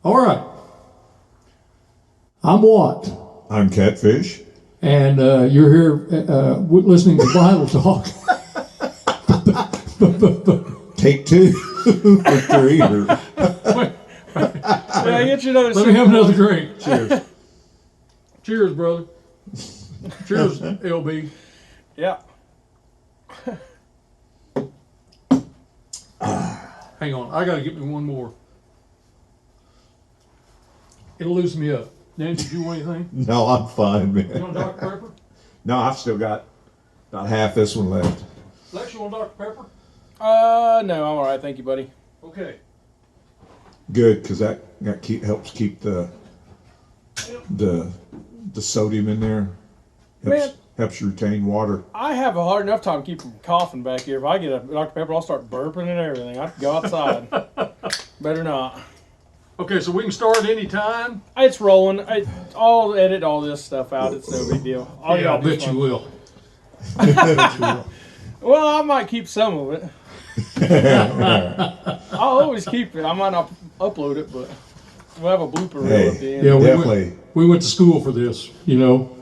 All right. I'm Watt. I'm Catfish. And you're here listening to Bible Talk. Take two for three. Yeah, get you another Let me have another drink. Cheers. Cheers, brother. Cheers, LB. Yeah. Hang on. I got to get me one more. It'll loosen me up. Nancy, do you want anything? No, I'm fine, You man. want Dr. Pepper? No, I've still got about half this one left. Lex, you want Dr. Pepper? No, I'm all right. Thank you, buddy. Okay. Good, because that helps keep the sodium in there. Man. Helps you retain water. I have a hard enough time keeping from coughing back here. If I get a Dr. Pepper, I'll start burping and everything. I have to go outside. Better not. Okay, so we can start any time. It's rolling. I'll edit all this stuff out. It's no big deal. All Yeah, I gotta do is bet you fun. will. Well, I might keep some of it. I'll always keep it. I might not upload it, but we'll have a blooper reel Hey. at the end. Yeah, Definitely. we went to school for this, you know.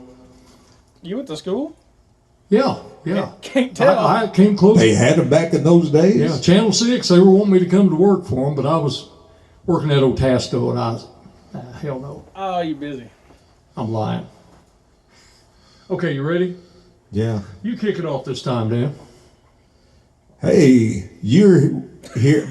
You went to school? Yeah. Can't tell. I came close. They had them back in those days. Yeah, Channel 6, they were wanting me to come to work for them, but I was working at Otasco, and I was, hell no, Oh, you busy. I'm lying. Okay, you ready? Yeah. You kick it off this time, Dan. Hey, you're here.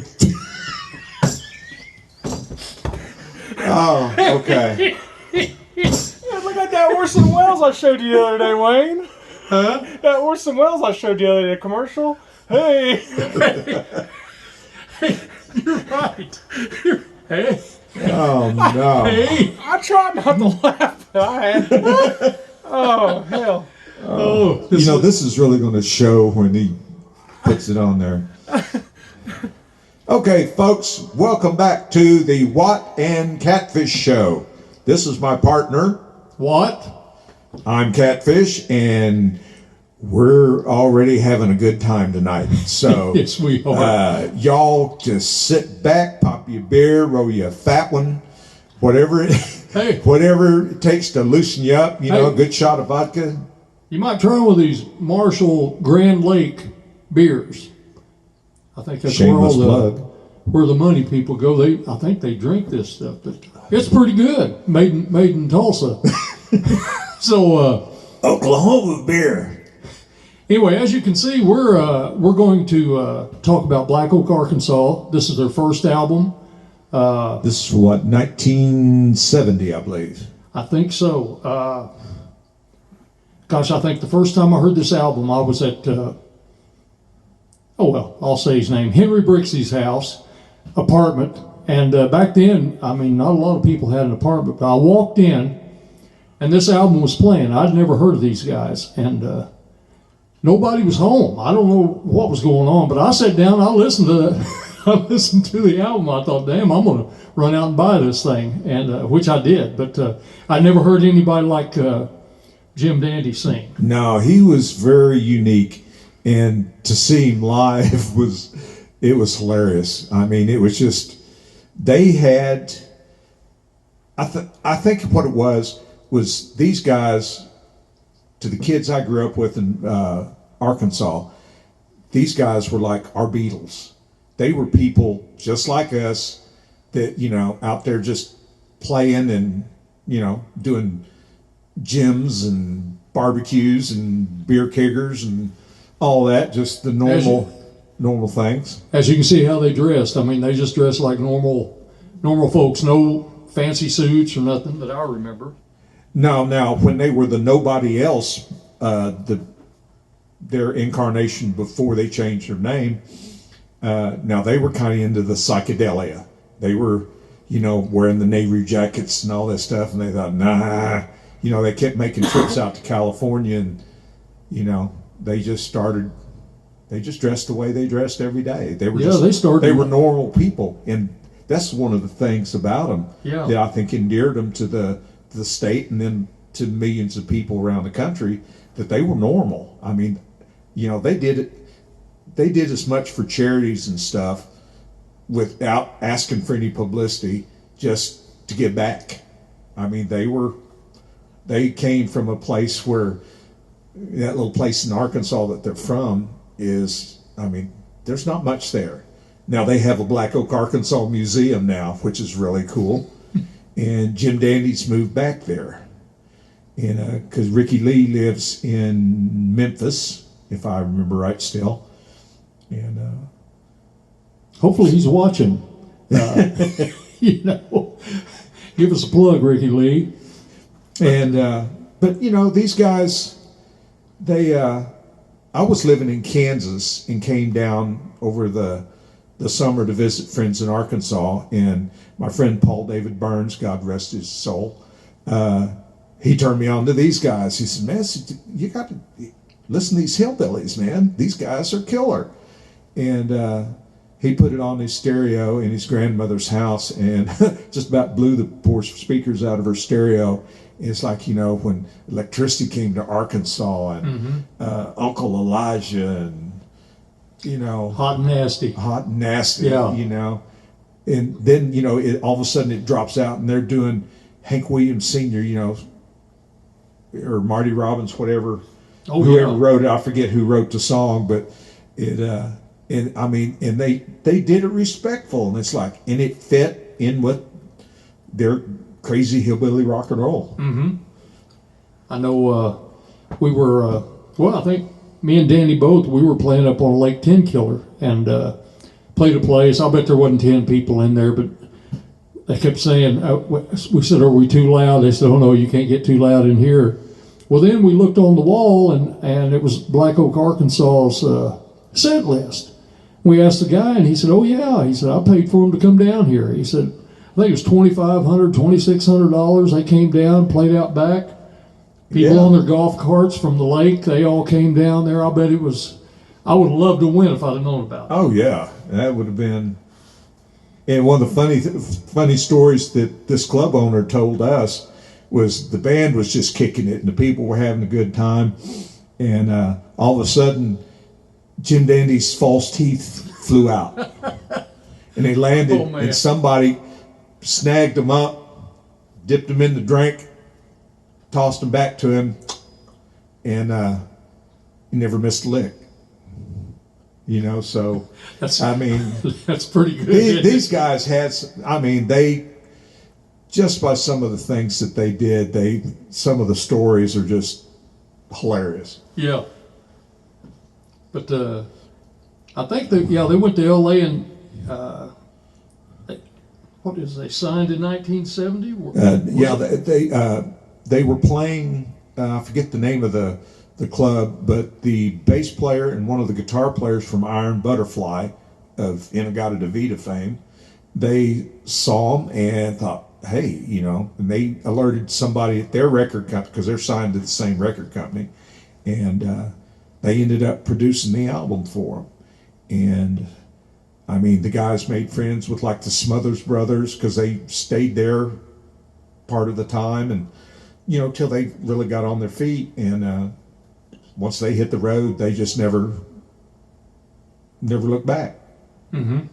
Oh, okay. Yeah, look at that Orson Welles I showed you the other day, Wayne. Huh? That Orson Welles I showed you the other day, commercial. Hey. You're right. Hey. Oh no. Hey. I tried not to laugh, but I had. Oh, hell. Oh, You know, this is really going to show when he puts it on there. Okay, folks, welcome back to the Watt and Catfish Show. This is my partner. What? I'm Catfish, and we're already having a good time tonight. So, Yes, we are. y'all just sit back, pop your beer, roll you a fat one, whatever Hey. whatever it takes to loosen you up. You know, Hey. a good shot of vodka. You might try one of these Marshall Grand Lake beers. I think that's Shameless where plug. where the money people go. I think they drink this stuff, but it's pretty good. Made in Tulsa. So Oklahoma beer. anyway, as you can see, we're going to talk about Black Oak, Arkansas. This is their first album. This is what, 1970, I believe. I think so. Gosh, I think the first time I heard this album, I was at, I'll say his name, Henry Brixey's house, apartment. And back then, I mean, not a lot of people had an apartment, but I walked in, and this album was playing. I'd never heard of these guys, and nobody was home. I don't know what was going on, but I sat down, I listened to I listened to the album. I thought, damn, I'm going to run out and buy this thing, and which I did. But I never heard anybody like Jim Dandy sing. No, he was very unique, and to see him live was hilarious. I mean, it was just they had. I think what it was these guys, to the kids I grew up with in Arkansas, these guys were like our Beatles. They were people just like us that, you know, out there just playing and, you know, doing gyms and barbecues and beer keggers and all that, just the normal things. As you can see how they dressed. I mean, they just dressed like normal folks. No fancy suits or nothing that I remember. Now, when they were the Nobody Else, their incarnation before they changed their name, now they were kind of into the psychedelia. They were, you know, wearing the Nehru jackets and all that stuff, and they thought, nah, you know, they kept making trips out to California, and, you know, they just dressed the way they dressed every day. They were they were normal people, and that's one of the things about them that I think endeared them to the state and then to millions of people around the country, that they were normal. I mean, you know, they did as much for charities and stuff without asking for any publicity, just to give back. I mean, they came from a place where that little place in Arkansas that they're from is, I mean, there's not much there. Now they have a Black Oak, Arkansas museum now, which is really cool. And Jim Dandy's moved back there. And because Ricky Lee lives in Memphis, if I remember right still. And Hopefully he's watching. You know, give us a plug, Ricky Lee. And but you know, these guys, they I was living in Kansas and came down over the summer to visit friends in Arkansas, and my friend Paul David Burns, God rest his soul, he turned me on to these guys. He said, man, you got to listen to these hillbillies, man. These guys are killer. And he put it on his stereo in his grandmother's house and just about blew the poor speakers out of her stereo. It's like, you know, when electricity came to Arkansas and Uncle Elijah and, you know. Hot and nasty. Hot and nasty, Yeah. you know. And then, you know, all of a sudden it drops out and they're doing Hank Williams Sr., you know, or Marty Robbins, whatever. Oh, whoever yeah. wrote it, I forget who wrote the song, but it, and I mean, and they did it respectful, and it's like, and it fit in with their crazy hillbilly rock and roll. I know we were, well, I think me and Danny both, we were playing up on Lake Ten Killer and played a place. I bet there wasn't 10 people in there, but they kept saying, we said, are we too loud? They said, oh no, you can't get too loud in here. Well, then we looked on the wall and it was Black Oak, Arkansas's set list. We asked the guy and he said, oh yeah. He said, I paid for them to come down here. He said, I think it was $2,500, $2,600. They came down, played out back. People Yeah. on their golf carts from the lake, they all came down there. I bet it was, I would have loved to win if I'd have known about it. Oh yeah, that would have been. And one of the funny stories that this club owner told us was the band was just kicking it and the people were having a good time, and all of a sudden, Jim Dandy's false teeth flew out, and they landed, Oh, man. and somebody snagged them up, dipped them in the drink, tossed them back to him, and he never missed a lick. You know, so That's, I mean, that's pretty good. these guys had. I mean, they just by some of the things that they did. Some of the stories are just hilarious. Yeah. But I think they went to L.A. and they signed in 1970? Yeah, they were playing. I forget the name of the club, but the bass player and one of the guitar players from Iron Butterfly of Inagata-Devita fame, they saw them and thought, hey, you know, and they alerted somebody at their record company because they're signed to the same record company, and they ended up producing the album for them. And I mean, the guys made friends with like the Smothers Brothers because they stayed there part of the time, and you know, till they really got on their feet. And once they hit the road, they just never looked back. Now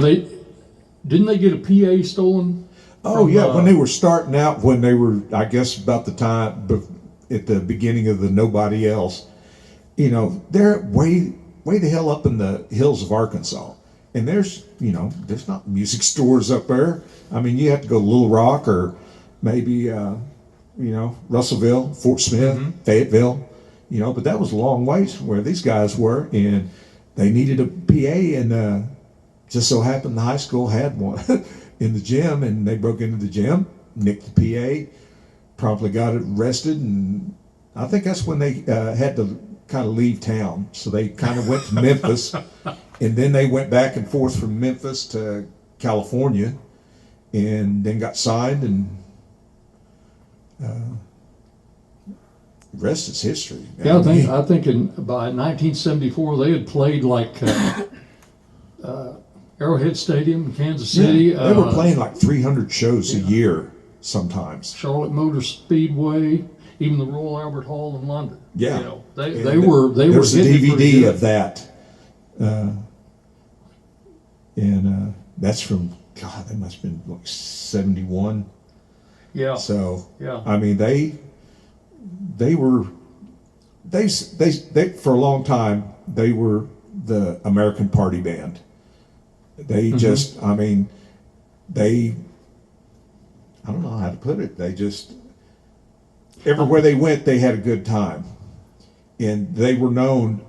they get a PA stolen? Oh from, yeah, when they were starting out, when they were, I guess, about the time at the beginning of the Nobody Else, you know, they're way the hell up in the hills of Arkansas, and there's not music stores up there. I mean, you have to go to Little Rock or maybe Russellville, Fort Smith, Fayetteville, you know, but that was a long ways from where these guys were, and they needed a PA, and just so happened the high school had one in the gym, and they broke into the gym, nicked the PA, promptly got arrested, and I think that's when they had to kind of leave town. So they kind of went to Memphis, and then they went back and forth from Memphis to California, and then got signed, and the rest is history. Yeah, I think by 1974 they had played like Arrowhead Stadium in Kansas City. They were playing like 300 shows a year sometimes. Charlotte Motor Speedway, even the Royal Albert Hall in London. Yeah. You know, they were There's a hitting it pretty DVD good. of that, and that's from God, that must have been like 71. Yeah. So, Yeah. I mean, they were, they, for a long time, they were the American party band. They just, I mean, I don't know how to put it. They just, everywhere they went, they had a good time. And they were known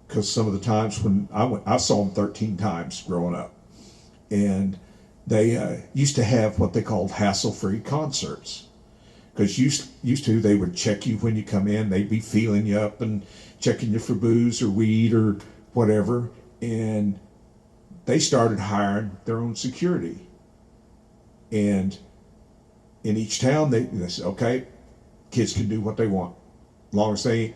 because some of the times when I saw them 13 times growing up. And they used to have what they called hassle-free concerts. Because used to, they would check you when you come in. They'd be feeling you up and checking you for booze or weed or whatever. And they started hiring their own security. And in each town, they said, okay, kids can do what they want. As long as they ain't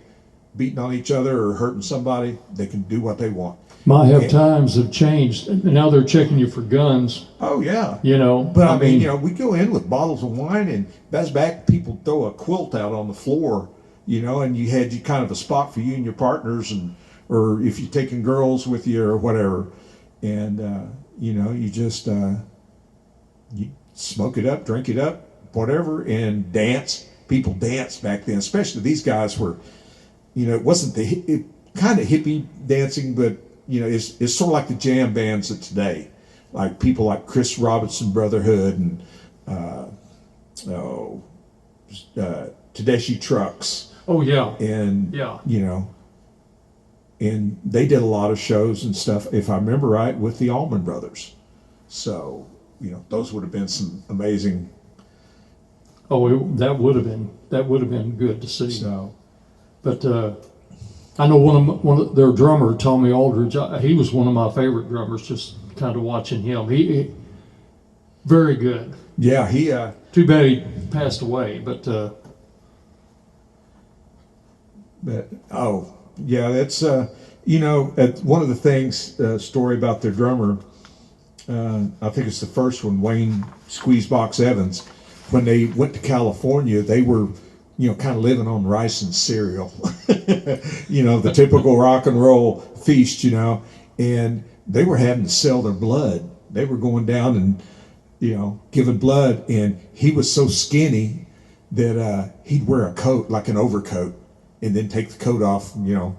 beating on each other or hurting somebody, they can do what they want. Times have changed. Now they're checking you for guns, Oh, yeah. you know. But I mean, you know, we go in with bottles of wine, and that's back, people throw a quilt out on the floor, you know, and you had kind of a spot for you and your partners, and or if you're taking girls with you or whatever. And, you know, you just you smoke it up, drink it up, whatever, and dance. People danced back then, especially these guys were, you know, it wasn't kind of hippie dancing, but, you know, it's sort of like the jam bands of today. Like people like Chris Robinson Brotherhood and Tedeschi Trucks. Oh, yeah. And, Yeah. you know, and they did a lot of shows and stuff, if I remember right, with the Allman Brothers. So, you know, those would have been some amazing. Oh, that would have been good to see. So, But I know one of their drummer, Tommy Aldridge. He was one of my favorite drummers. Just kind of watching him. He very good. yeah, he. Too bad he passed away. But Oh, yeah, that's you know, one of the things story about their drummer. I think it's the first one, Wayne Squeezebox Evans. When they went to California, they were, you know, kind of living on rice and cereal. You know, the typical rock and roll feast, you know, and they were having to sell their blood. They were going down and, you know, giving blood, and he was so skinny that he'd wear a coat, like an overcoat, and then take the coat off. You know,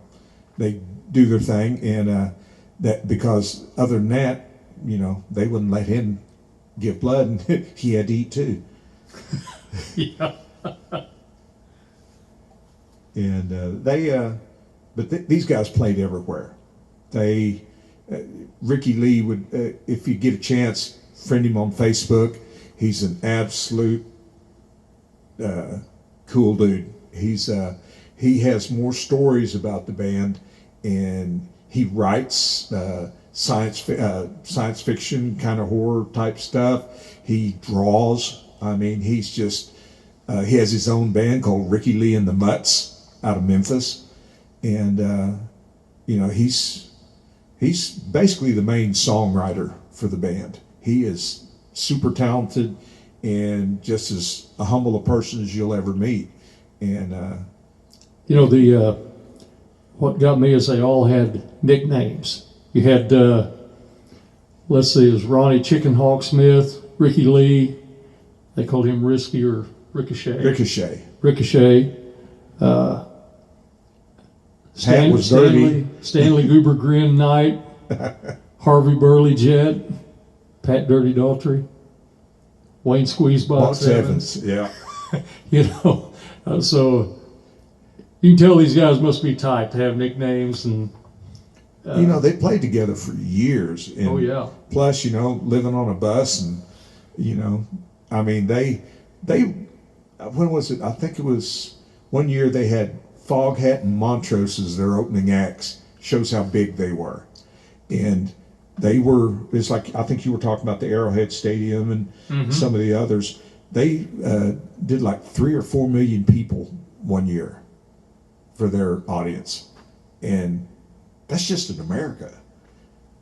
they do their thing, and that because other than that, you know, they wouldn't let him give blood, and he had to eat too. yeah. And these guys played everywhere. They, Ricky Lee would, if you get a chance, friend him on Facebook. He's an absolute cool dude. He has more stories about the band, and he writes science fiction kind of horror type stuff. He draws. I mean, he's just he has his own band called Ricky Lee and the Mutts out of Memphis, and you know, he's basically the main songwriter for the band. He is super talented and just as a humble a person as you'll ever meet. And You know, what got me is they all had nicknames. You had let's see, it was Ronnie Chicken Hawk Smith, Ricky Lee. They called him Risky or Ricochet. Ricochet. Hat was dirty. Stanley Goober Grin Knight. Harvey Burley Jet. Pat Dirty Daughtry. Wayne Squeezebox Evans. Yeah. You know, so you can tell these guys must be tight to have nicknames. And you know, they played together for years. And oh yeah. Plus, you know, living on a bus, and you know, I mean, they when was it? I think it was one year they had Foghat and Montrose as their opening acts. Shows how big they were. And they were, it's like, I think you were talking about the Arrowhead Stadium and some of the others. They did like 3 or 4 million people one year for their audience. And that's just in America.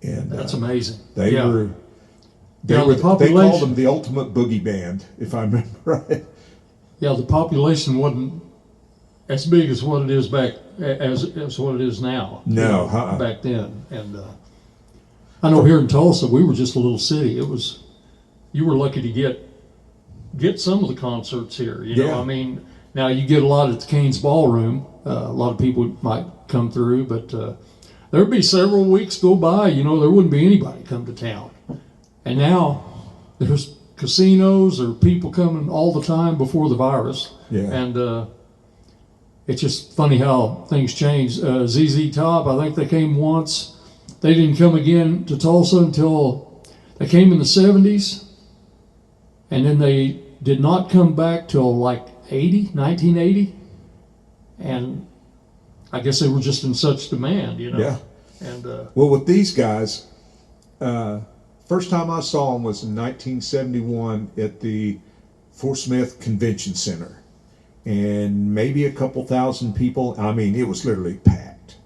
And That's amazing. They Yeah. were, Yeah, the they population- called them the ultimate boogie band, if I remember right. Yeah, the population wasn't as big as what it is back as what it is now. No, back then. And I know here in Tulsa, we were just a little city. It was you were lucky to get some of the concerts here. You know, Yeah. I mean, now you get a lot at the Cain's Ballroom. A lot of people might come through, but there'd be several weeks go by. You know, there wouldn't be anybody come to town, and now there's casinos or people coming all the time before the virus. Yeah. And it's just funny how things change. ZZ Top, I think they came once. They didn't come again to Tulsa until they came in the 70s. And then they did not come back till like 1980. And I guess they were just in such demand, you know. Yeah. And Well, with these guys, first time I saw them was in 1971 at the Fort Smith Convention Center. And maybe a couple thousand people. I mean, it was literally packed.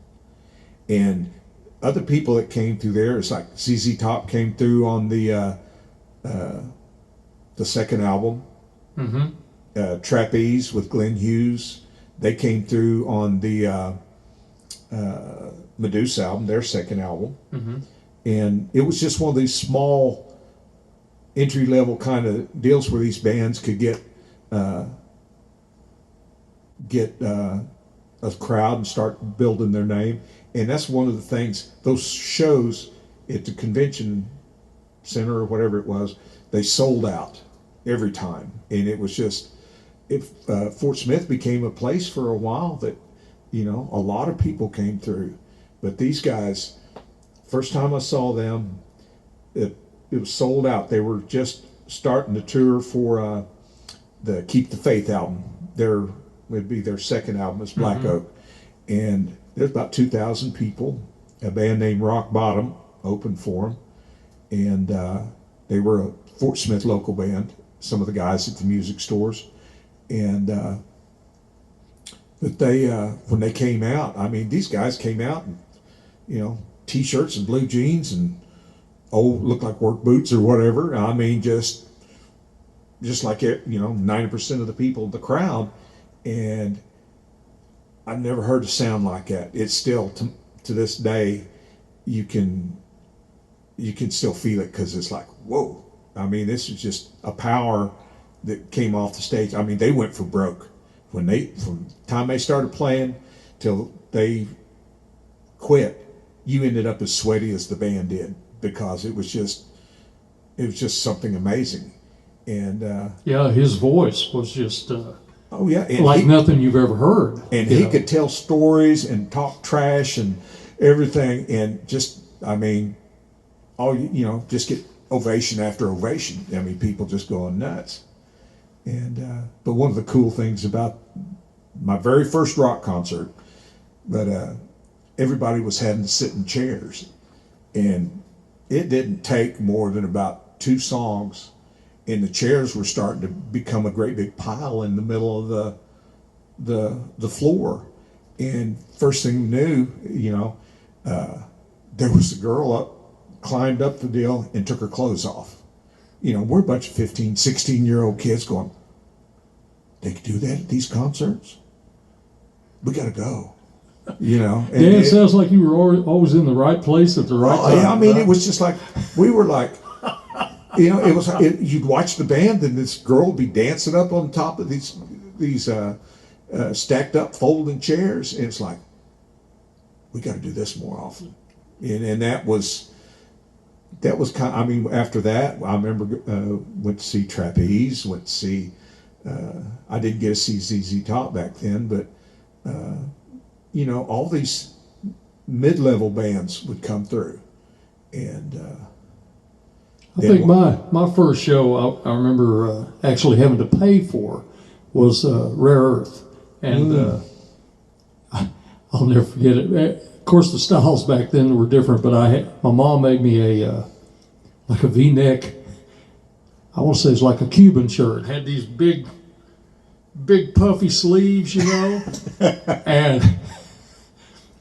And other people that came through there, it's like ZZ Top came through on the second album. Trapeze with Glenn Hughes. They came through on the Medusa album, their second album. And it was just one of these small entry level kind of deals where these bands could get a crowd and start building their name. And that's one of the things, those shows at the convention center or whatever it was, they sold out every time. And it was just, Fort Smith became a place for a while that, you know, a lot of people came through. But these guys, first time I saw them, it was sold out. They were just starting to tour for the Keep the Faith album. Would be their second album, is Black Oak. And there's about 2,000 people. A band named Rock Bottom opened for them. And they were a Fort Smith local band, some of the guys at the music stores. And but they when they came out, I mean, these guys came out in, you know, t-shirts and blue jeans and looked like work boots or whatever. I mean, just like, you know, 90% of the people in the crowd. And I've never heard a sound like that. It's still to this day, you can still feel it, because it's like, whoa. I mean, this is just a power that came off the stage. I mean, they went for broke from the time they started playing till they quit. You ended up as sweaty as the band did, because it was just something amazing. And yeah, his voice was just oh yeah, and like nothing you've ever heard. And he could tell stories and talk trash and everything, and just, I mean, you know, just get ovation after ovation. I mean, people just going nuts. And but one of the cool things about my very first rock concert, but everybody was having to sit in chairs, and it didn't take more than about 2 songs, and the chairs were starting to become a great big pile in the middle of the floor. And first thing we knew, you know, there was a girl climbed up the deal and took her clothes off. You know, we're a bunch of 15, 16-year-old kids going, they could do that at these concerts? We got to go. You know? And Yeah, it sounds like you were always in the right place at the right time. Yeah, I mean, it was just like, we were like, you know, you'd watch the band, and this girl would be dancing up on top of these stacked up folding chairs, and it's like, we got to do this more often. And that was kind of, I mean, after that, I remember went to see Trapeze, went to see, I didn't get to see ZZ Top back then, but, you know, all these mid-level bands would come through. And I think my first show I remember actually having to pay for was Rare Earth. And I'll never forget it. Of course, the styles back then were different, but my mom made me like a V-neck. I want to say it's like a Cuban shirt. It had these big puffy sleeves, you know, and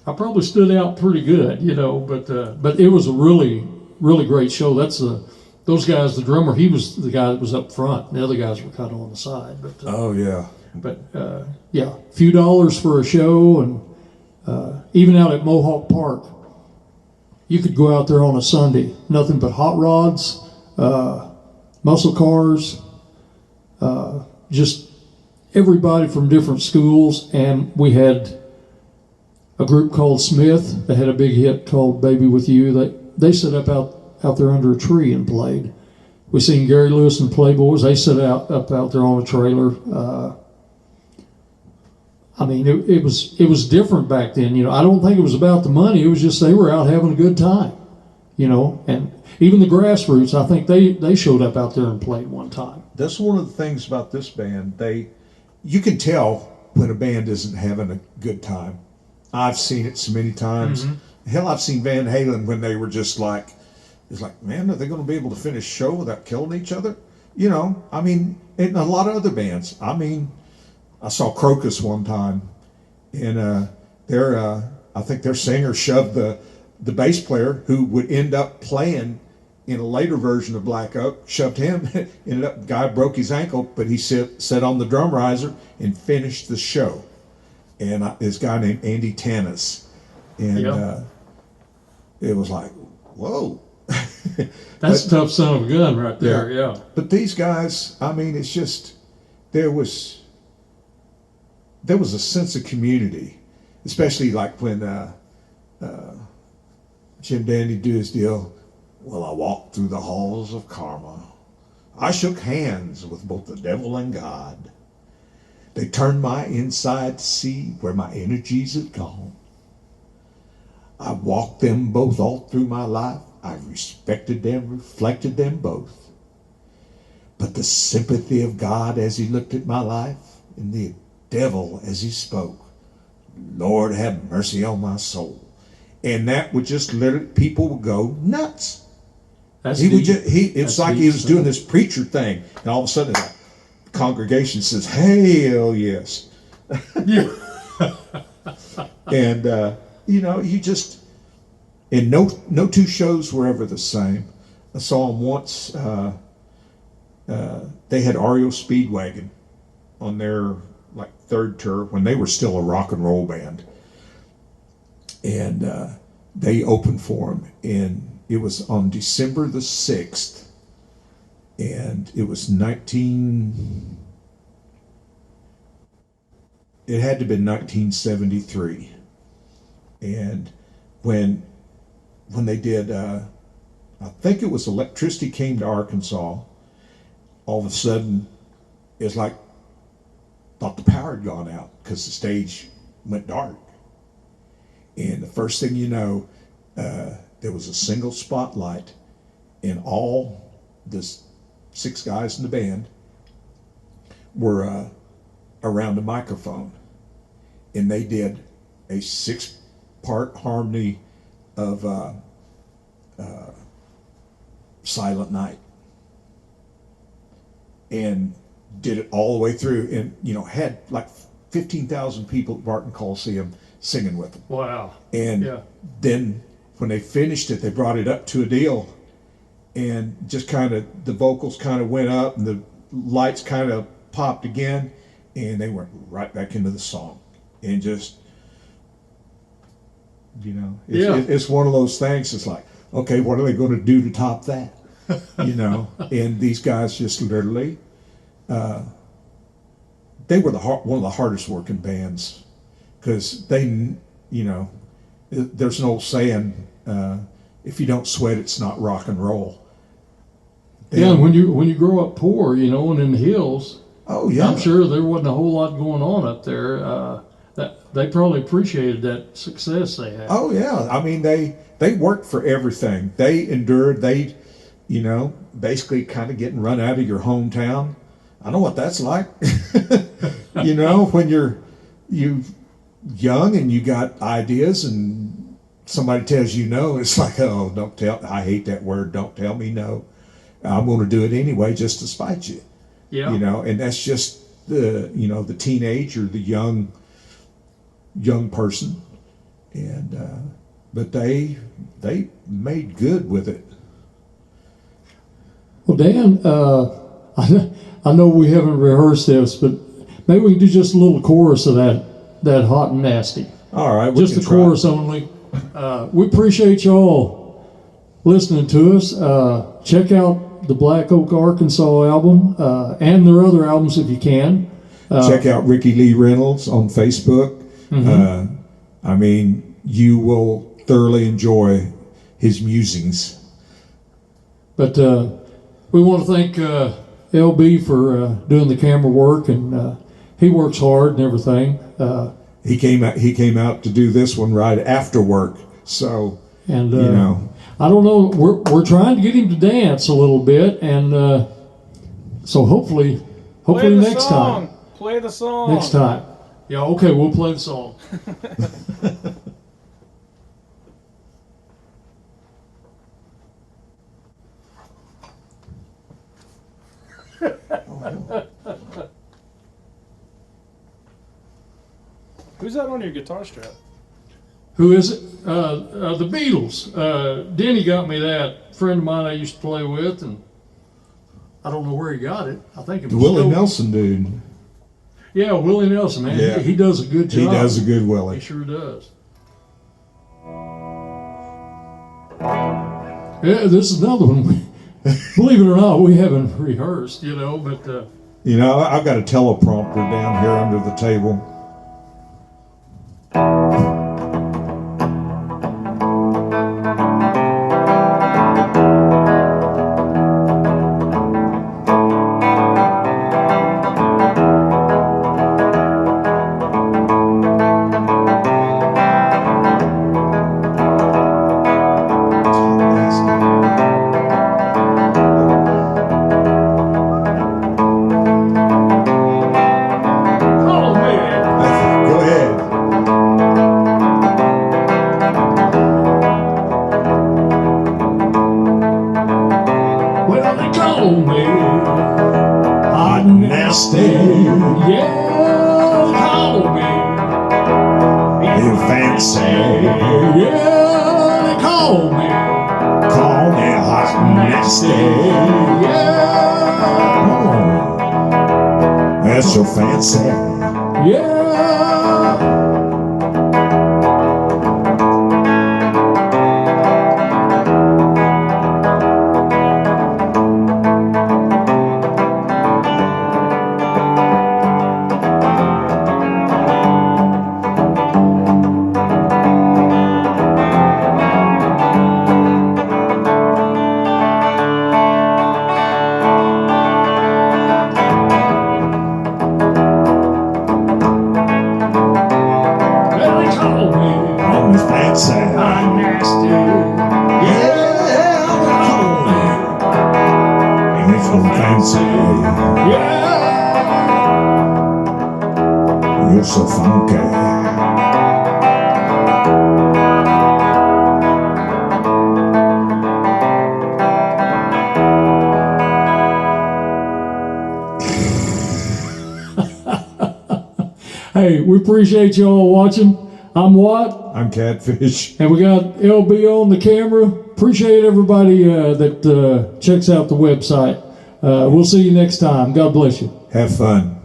I probably stood out pretty good, you know. But it was a really great show. Those guys. The drummer, he was the guy that was up front. The other guys were kind of on the side. But oh yeah. But yeah, a few dollars for a show, and even out at Mohawk Park, you could go out there on a Sunday, nothing but hot rods, muscle cars, just everybody from different schools. And we had a group called Smith that had a big hit called Baby With You. They set up out there under a tree and played. We seen Gary Lewis and Playboys. They set up out there on a trailer. I mean, it was different back then. You know, I don't think it was about the money. It was just they were out having a good time. You know, and even the grassroots, I think they showed up out there and played one time. That's one of the things about this band. You can tell when a band isn't having a good time. I've seen it so many times. Mm-hmm. Hell, I've seen Van Halen when they were just like, it's like, man, are they going to be able to finish a show without killing each other? You know, I mean, and a lot of other bands. I mean, I saw Crocus one time, and I think their singer shoved the bass player, who would end up playing in a later version of Black Oak, shoved him. Ended up, the guy broke his ankle, but he sat on the drum riser and finished the show. And this guy named Andy Tanis, and it was like, whoa. That's a tough son of a gun right there. Yeah. But these guys, I mean, it's just there was a sense of community, especially like when Jim Dandy do his deal. Well, I walked through the halls of karma. I shook hands with both the devil and God. They turned my inside to see where my energies had gone. I walked them both all through my life. I respected them, reflected them both. But the sympathy of God as he looked at my life, and the devil as he spoke, Lord have mercy on my soul. And that would just literally, people would go nuts. It's like he was doing this preacher thing, and all of a sudden the congregation says, hell yes. Yeah. And you know, you just, and no two shows were ever the same. I saw them once. They had REO Speedwagon on their like third tour when they were still a rock and roll band, and they opened for them, and it was on December the 6th, and it was it had to have been 1973. And when they did, I think it was Electricity Came to Arkansas, all of a sudden, it's like, thought the power had gone out because the stage went dark. And the first thing you know, there was a single spotlight, and all the 6 guys in the band were around a microphone, and they did a 6-part harmony of Silent Night, and did it all the way through, and you know, had like 15,000 people at Barton Coliseum singing with them. Wow. And then when they finished it, they brought it up to a deal, and just kind of the vocals kind of went up, and the lights kind of popped again, and they went right back into the song, and just, you know, it's one of those things. It's like, okay, what are they going to do to top that? You know, and these guys just literally, they were one of the hardest working bands, because they, you know, there's an old saying, if you don't sweat, it's not rock and roll. And when you grow up poor, you know, and in the hills, oh yeah, I'm sure there wasn't a whole lot going on up there. That they probably appreciated that success they had. Oh yeah, I mean they worked for everything. They endured. They, you know, basically kind of getting run out of your hometown. I know what that's like. You know, when you're young and you got ideas and somebody tells you no, it's like, oh, don't tell. I hate that word. Don't tell me no. I'm going to do it anyway, just to spite you. Yeah. You know, and that's just the teenage or the young person, and but they made good with it. Well, Dan, I know we haven't rehearsed this, but maybe we can do just a little chorus of that Hot and Nasty. All right, Just the chorus only. We appreciate y'all listening to us. Check out out the Black Oak, Arkansas album and their other albums if you can. Check out Ricky Lee Reynolds on Facebook. I mean, you will thoroughly enjoy his musings. But we want to thank LB for doing the camera work, and he works hard and everything. He came out to do this one right after work. So, And you know, I don't know. We're trying to get him to dance a little bit, and so hopefully Play the next song. time. Play the song. Next time. Yeah. Okay. We'll play the song. Who's that on your guitar strap? Who is it? The Beatles. Denny got me that. Friend of mine I used to play with, and I don't know where he got it. I think it was Willie still- Nelson, dude. Yeah, Willie Nelson, man. Yeah. He does a good job. He does a good He Willie. sure does. Yeah, this is another one. Believe it or not, we haven't rehearsed, but You know, I've got a teleprompter down here under the table. oh man, Go ahead. well they call me hot and nasty. Yeah, they call me You fancy. Yeah, they call me Call me hot and nasty. Yeah, That's so fancy. yeah. Well, they call me Call me fancy. hot and nasty. Yeah, call me. It's so fancy. Yeah. You're so funky. Hey, we appreciate you all watching. I'm Watt, I'm Catfish. and we got LB on the camera. Appreciate everybody that checks out the website. We'll see you next time. God bless you. Have fun.